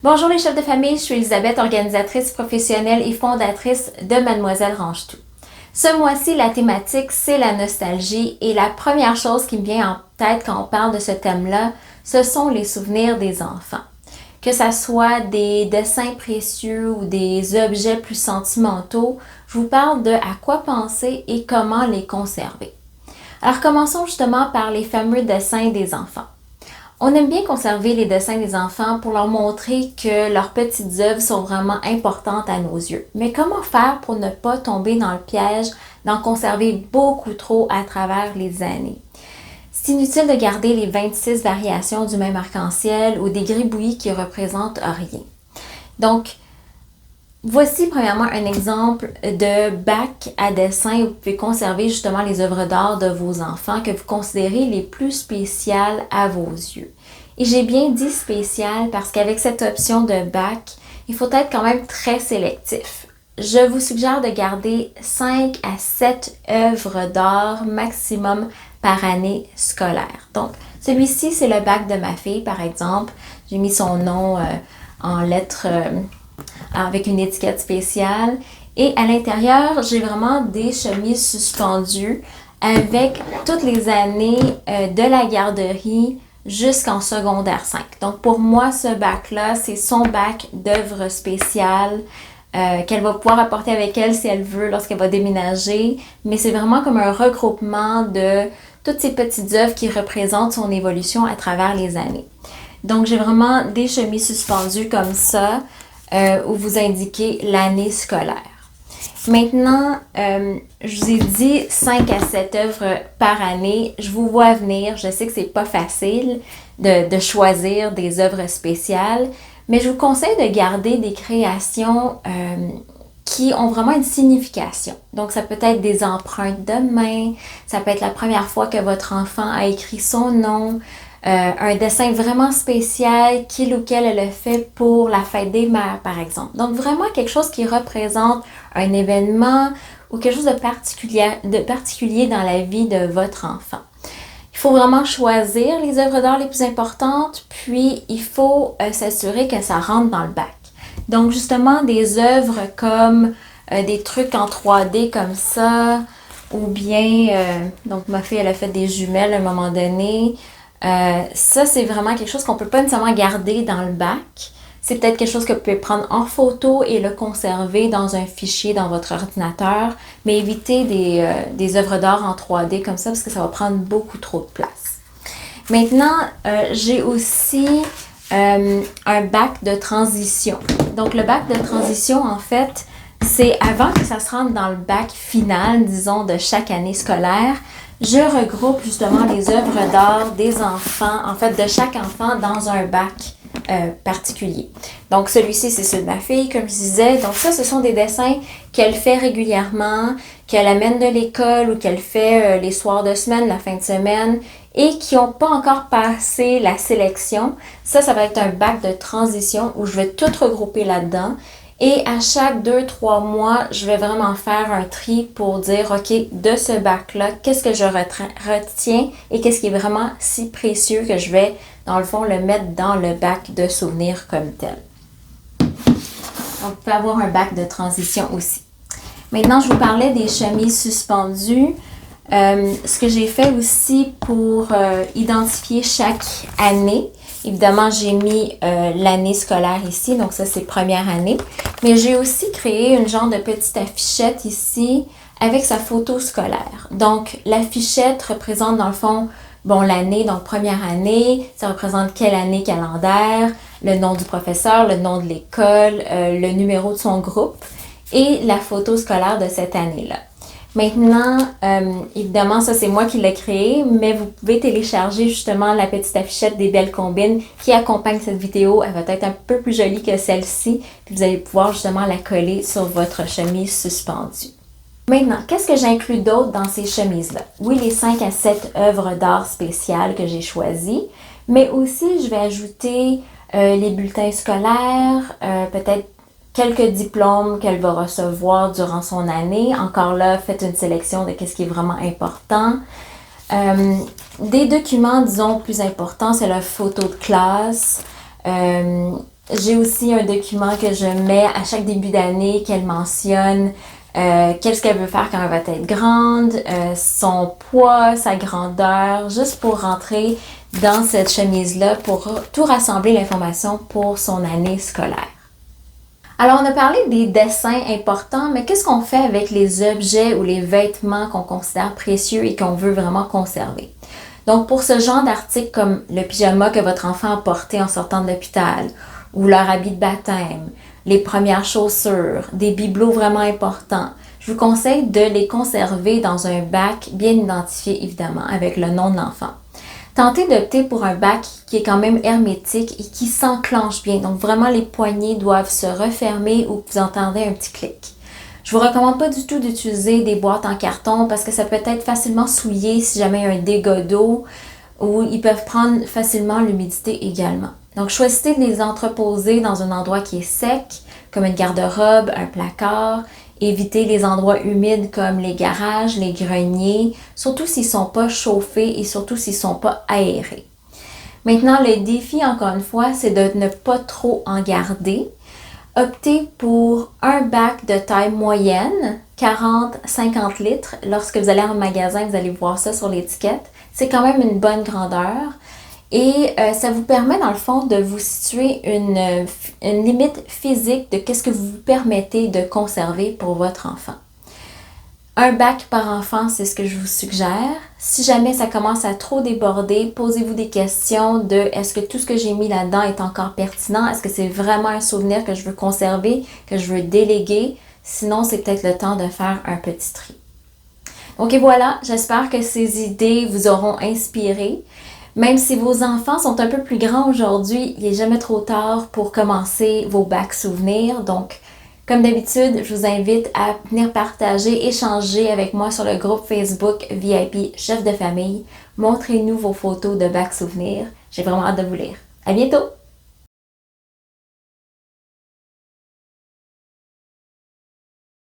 Bonjour les chefs de famille, je suis Elisabeth, organisatrice professionnelle et fondatrice de Mademoiselle Range-Tout. Ce mois-ci, la thématique, c'est la nostalgie et la première chose qui me vient en tête quand on parle de ce thème-là, ce sont les souvenirs des enfants. Que ça soit des dessins précieux ou des objets plus sentimentaux, je vous parle de à quoi penser et comment les conserver. Alors commençons justement par les fameux dessins des enfants. On aime bien conserver les dessins des enfants pour leur montrer que leurs petites œuvres sont vraiment importantes à nos yeux. Mais comment faire pour ne pas tomber dans le piège d'en conserver beaucoup trop à travers les années? C'est inutile de garder les 26 variations du même arc-en-ciel ou des gribouillis qui représentent rien. Donc, voici premièrement un exemple de bac à dessin où vous pouvez conserver justement les œuvres d'art de vos enfants que vous considérez les plus spéciales à vos yeux. Et j'ai bien dit spécial parce qu'avec cette option de bac, il faut être quand même très sélectif. Je vous suggère de garder 5 à 7 œuvres d'art maximum par année scolaire. Donc, celui-ci, c'est le bac de ma fille, par exemple. J'ai mis son nom en lettres avec une étiquette spéciale. Et à l'intérieur, j'ai vraiment des chemises suspendues avec toutes les années de la garderie jusqu'en secondaire 5. Donc pour moi, ce bac-là, c'est son bac d'œuvres spéciales qu'elle va pouvoir apporter avec elle si elle veut lorsqu'elle va déménager. Mais c'est vraiment comme un regroupement de toutes ces petites œuvres qui représentent son évolution à travers les années. Donc j'ai vraiment des chemises suspendues comme ça où vous indiquez l'année scolaire. Maintenant, je vous ai dit 5 à 7 œuvres par année. Je vous vois venir. Je sais que c'est pas facile de choisir des œuvres spéciales, mais je vous conseille de garder des créations qui ont vraiment une signification. Donc, ça peut être des empreintes de main, ça peut être la première fois que votre enfant a écrit son nom, un dessin vraiment spécial qu'il ou qu'elle le fait pour la fête des mères, par exemple. Donc, vraiment quelque chose qui représente un événement ou quelque chose de particulier dans la vie de votre enfant. Il faut vraiment choisir les œuvres d'art les plus importantes, puis il faut s'assurer que ça rentre dans le bac. Donc, justement, des œuvres comme des trucs en 3D comme ça, ou bien, donc ma fille, elle a fait des jumelles à un moment donné. Ça, c'est vraiment quelque chose qu'on ne peut pas nécessairement garder dans le bac. C'est peut-être quelque chose que vous pouvez prendre en photo et le conserver dans un fichier dans votre ordinateur, mais évitez des œuvres d'art en 3D comme ça parce que ça va prendre beaucoup trop de place. Maintenant, j'ai aussi un bac de transition. Donc, le bac de transition, en fait, c'est avant que ça se rentre dans le bac final, disons, de chaque année scolaire. Je regroupe justement les œuvres d'art des enfants, en fait, de chaque enfant dans un bac particulier. Donc, celui-ci, c'est celui de ma fille, comme je disais. Donc, ça, ce sont des dessins qu'elle fait régulièrement, qu'elle amène de l'école ou qu'elle fait les soirs de semaine, la fin de semaine, et qui n'ont pas encore passé la sélection. Ça va être un bac de transition où je vais tout regrouper là-dedans. Et à chaque 2-3 mois, je vais vraiment faire un tri pour dire, OK, de ce bac-là, qu'est-ce que je retiens et qu'est-ce qui est vraiment si précieux que je vais, dans le fond, le mettre dans le bac de souvenirs comme tel. Donc, vous pouvez avoir un bac de transition aussi. Maintenant, je vous parlais des chemises suspendues. Ce que j'ai fait aussi pour identifier chaque année, évidemment, j'ai mis l'année scolaire ici, donc ça, c'est première année. Mais j'ai aussi créé une genre de petite affichette ici avec sa photo scolaire. Donc, l'affichette représente dans le fond, l'année, donc première année, ça représente quelle année calendaire, le nom du professeur, le nom de l'école, le numéro de son groupe et la photo scolaire de cette année-là. Maintenant, évidemment, ça c'est moi qui l'ai créé, mais vous pouvez télécharger justement la petite affichette des belles combines qui accompagne cette vidéo. Elle va être un peu plus jolie que celle-ci, puis vous allez pouvoir justement la coller sur votre chemise suspendue. Maintenant, qu'est-ce que j'inclus d'autre dans ces chemises-là? Oui, les 5 à 7 œuvres d'art spéciales que j'ai choisies, mais aussi je vais ajouter les bulletins scolaires, peut-être quelques diplômes qu'elle va recevoir durant son année. Encore là, faites une sélection de ce qui est vraiment important. Des documents, disons, plus importants, c'est la photo de classe, J'ai aussi un document que je mets à chaque début d'année qu'elle mentionne qu'est-ce qu'elle veut faire quand elle va être grande, son poids, sa grandeur, juste pour rentrer dans cette chemise-là pour tout rassembler l'information pour son année scolaire. Alors, on a parlé des dessins importants, mais qu'est-ce qu'on fait avec les objets ou les vêtements qu'on considère précieux et qu'on veut vraiment conserver? Donc, pour ce genre d'articles comme le pyjama que votre enfant a porté en sortant de l'hôpital, ou leur habit de baptême, les premières chaussures, des bibelots vraiment importants, je vous conseille de les conserver dans un bac bien identifié, évidemment, avec le nom de l'enfant. Tentez d'opter pour un bac qui est quand même hermétique et qui s'enclenche bien. Donc, vraiment, les poignées doivent se refermer ou vous entendez un petit clic. Je vous recommande pas du tout d'utiliser des boîtes en carton parce que ça peut être facilement souillé si jamais il y a un dégât d'eau ou ils peuvent prendre facilement l'humidité également. Donc, choisissez de les entreposer dans un endroit qui est sec, comme une garde-robe, un placard. Évitez les endroits humides comme les garages, les greniers, surtout s'ils ne sont pas chauffés et surtout s'ils ne sont pas aérés. Maintenant, le défi, encore une fois, c'est de ne pas trop en garder. Optez pour un bac de taille moyenne, 40-50 litres. Lorsque vous allez en magasin, vous allez voir ça sur l'étiquette. C'est quand même une bonne grandeur. Et ça vous permet, dans le fond, de vous situer une limite physique de qu'est-ce que vous vous permettez de conserver pour votre enfant. Un bac par enfant, c'est ce que je vous suggère. Si jamais ça commence à trop déborder, posez-vous des questions de est-ce que tout ce que j'ai mis là-dedans est encore pertinent? Est-ce que c'est vraiment un souvenir que je veux conserver, que je veux déléguer? Sinon, c'est peut-être le temps de faire un petit tri. Donc et voilà, j'espère que ces idées vous auront inspiré. Même si vos enfants sont un peu plus grands aujourd'hui, il n'est jamais trop tard pour commencer vos bacs souvenirs. Donc, comme d'habitude, je vous invite à venir partager, échanger avec moi sur le groupe Facebook VIP Chef de famille. Montrez-nous vos photos de bacs souvenirs. J'ai vraiment hâte de vous lire. À bientôt!